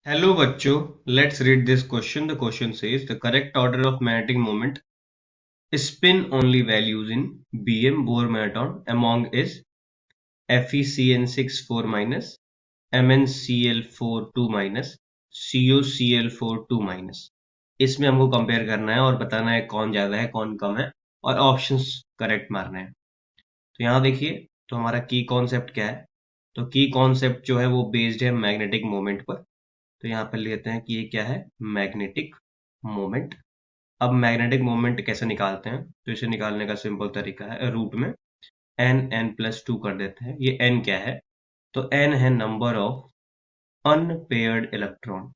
Hello बच्चों, let's read this question. The question says the correct order of magnetic moment spin only values in BM Bohr Marathon among is FeCN6 4 minus, MnCl4 2 minus, CuCl4 2 minus। इसमें हमको compare करना है और बताना है कौन ज्यादा है कौन कम है और ऑप्शंस करेक्ट मारने हैं। तो यहाँ देखिए, तो हमारा की कॉन्सेप्ट क्या है। तो की कॉन्सेप्ट जो है वो बेस्ड है मैग्नेटिक मोमेंट पर। तो यहाँ पर लेते हैं कि ये क्या है, मैग्नेटिक मोमेंट। अब मैग्नेटिक मोमेंट कैसे निकालते हैं, तो इसे निकालने का सिंपल तरीका है, रूट में n+2 कर देते हैं। ये n क्या है, तो n है नंबर ऑफ अनपेयर्ड इलेक्ट्रॉन।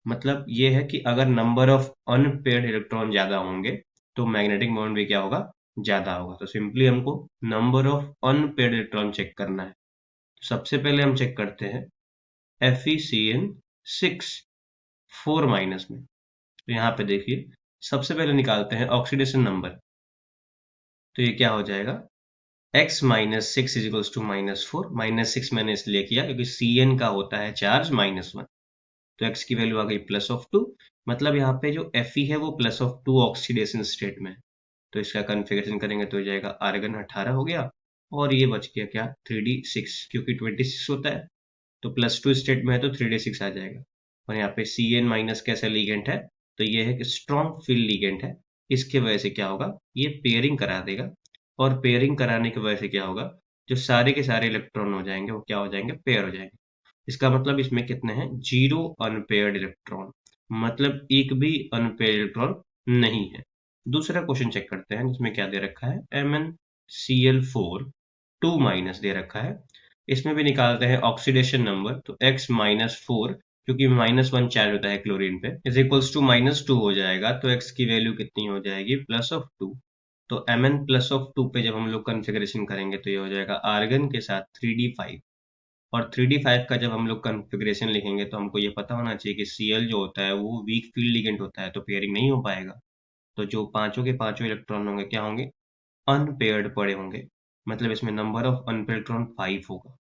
मतलब ये है कि अगर नंबर ऑफ अनपेयर्ड इलेक्ट्रॉन ज्यादा होंगे तो मैग्नेटिक मोमेंट भी क्या होगा, ज्यादा होगा। तो सिंपली हमको number of unpaired electron check करना है। तो सबसे पहले हम चेक करते हैं FeCN6 4 माइनस में। तो यहाँ पे देखिए, सबसे पहले निकालते हैं ऑक्सीडेशन नंबर। तो ये क्या हो जाएगा, x minus six is equals to -4। -6 मैंने इसलिए किया क्योंकि Cn का होता है चार्ज -1। तो x की वैल्यू आ गई +2। मतलब यहाँ पे जो Fe है वो +2 ऑक्सीडेशन स्टेट में है। तो इसका कन्फिगरेशन करेंगे तो हो जाएगा आर्गन 18 हो गया और ये बच गया क्या, 3d6, क्योंकि 26 होता है तो +2 स्टेट में है तो 3d6 आ जाएगा। और यहाँ पे Cn माइनस कैसा लीगेंट है, तो ये है कि स्ट्रॉन्ग फील्ड लीगेंट है। इसके वजह से क्या होगा, ये पेयरिंग करा देगा और पेयरिंग कराने की वजह से क्या होगा, जो सारे के सारे इलेक्ट्रॉन हो जाएंगे वो क्या हो जाएंगे, पेयर हो जाएंगे। इसका मतलब इसमें कितने हैं, 0 अनपेयर्ड इलेक्ट्रॉन, मतलब एक भी अनपेयर्ड इलेक्ट्रॉन नहीं है। दूसरा क्वेश्चन चेक करते हैं जिसमें क्या दे रखा है, MnCl4 2 माइनस दे रखा है। इसमें भी निकालते हैं ऑक्सीडेशन नंबर। तो x-4, क्योंकि -1 चार्ज होता है क्लोरीन पे, इज इक्वल्स टू -2 हो जाएगा। तो x की वैल्यू कितनी हो जाएगी, +2। तो Mn+2 पे जब हम लोग कन्फिग्रेशन करेंगे तो ये हो जाएगा आर्गन के साथ 3d5। और 3d5 का जब हम लोग कन्फिग्रेशन लिखेंगे तो हमको ये पता होना चाहिए कि Cl जो होता है वो वीक फील्ड लिगेंड होता है, तो पेयरिंग नहीं हो पाएगा। तो जो पांचों के पांचों इलेक्ट्रॉन होंगे क्या होंगे, अनपेयर्ड पड़े होंगे। मतलब इसमें नंबर ऑफ अनपेयर्ड इलेक्ट्रॉन 5 होगा।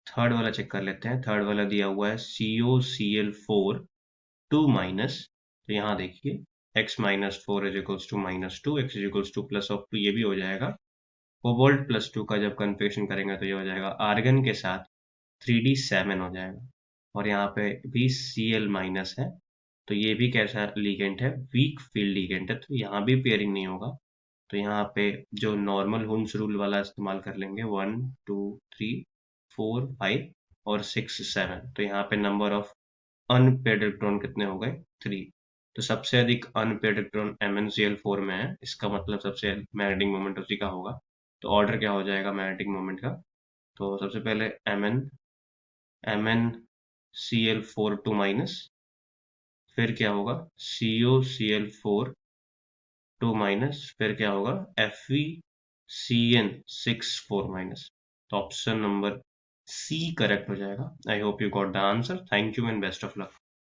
थर्ड वाला चेक कर लेते हैं। थर्ड वाला दिया हुआ है COCl4 2 माइनस। तो यहाँ देखिए, x-4 is equals to -2, x is equals to +2, ये भी हो जाएगा। कोबाल्ट +2 का जब कन्फिग्रेशन करेंगे तो ये हो जाएगा आर्गन के साथ 3d7 हो जाएगा। और यहाँ पे भी Cl माइनस है, तो ये भी कैसा लीगेंट है, वीक फील्ड लीगेंट है, तो यहाँ भी पेयरिंग नहीं होगा। तो यहाँ पे जो नॉर्मल हुन्स रूल वाला इस्तेमाल कर लेंगे, 1 2 3 4 5 और 6 7। तो यहाँ पे नंबर ऑफ अनपेयर्ड इलेक्ट्रॉन कितने हो गए, 3। तो सबसे अधिक अनपेयर्ड इलेक्ट्रॉन MnCl4 में है, इसका मतलब सबसे मैग्नेटिक मोमेंट उसी का होगा। तो ऑर्डर क्या हो जाएगा मैग्नेटिक मोमेंट का, तो सबसे पहले MnCl4 2 माइनस, फिर क्या होगा COCl4 2 माइनस, फिर क्या होगा FeCN6 4 माइनस। तो ऑप्शन नंबर सी करेक्ट हो जाएगा। I hope you got the answer. Thank you and best of luck.